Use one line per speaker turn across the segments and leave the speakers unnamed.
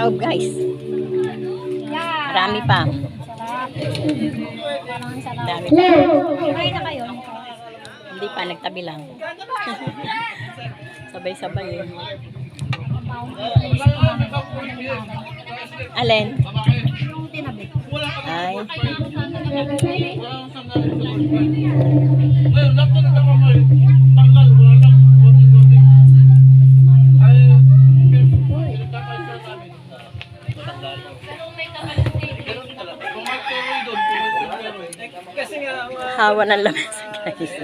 taob guys. Marami pa. Marami pa.
Kumain na kayo?
Hindi pa, nagtabi lang. Sabay-sabay eh. Alin?
Yung tinabi.
Ay. Hawa ng lamesa guys.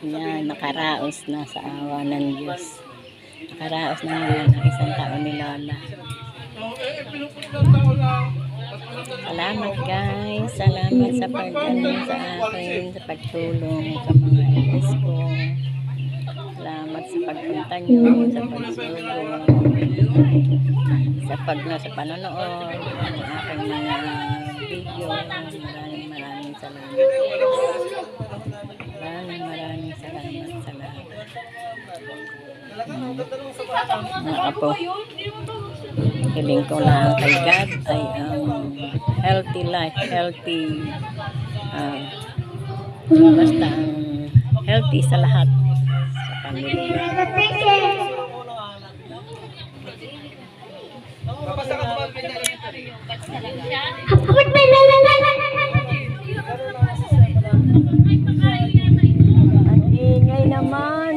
Yan, nakaraos na sa awa ng Diyos. Nakaraos na ngayon ang isang taon ni Lola. Salamat guys. Salamat sa pag-ano sa akin, sa pagtulong sa mga ilis ko. Salamat sa pagpunta nyo, sa pagsulong, sa panonood, ng aking mga video. Maraming salamat. Maraming salamat sa lahat. Mga apo, hiling ko lang kay God ay healthy life, healthy, basta healthy sa lahat, sa pamilya. Ang ingay naman.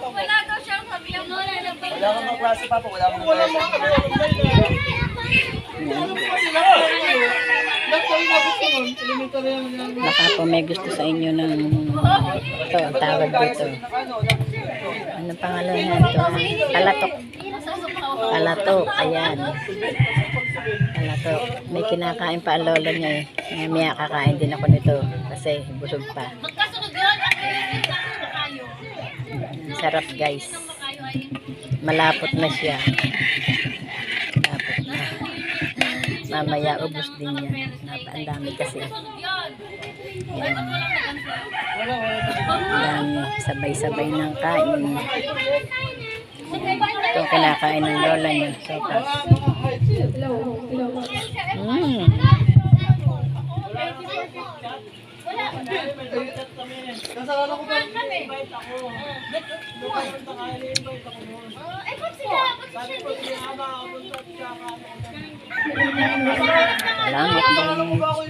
Wala daw siyang sabi yung Lola.
Wala kang mga klase pa po, wala kang mga
Baka po may gusto sa inyo ng ito, ang tawag dito. Ano pangalan na ito? Kalatok. Kalatok, ayan. Kalatok. May kinakain pa ang lola niya eh. Mamaya kakain din ako nito kasi busog pa. Sarap guys. Malapot na siya. Malapot na. Mamaya ubos din yan. Ang dami kasi. Ayan. Ang dami. Sabay-sabay ng kain. Itong kinakain ng lola niya. Sopas. Langit din.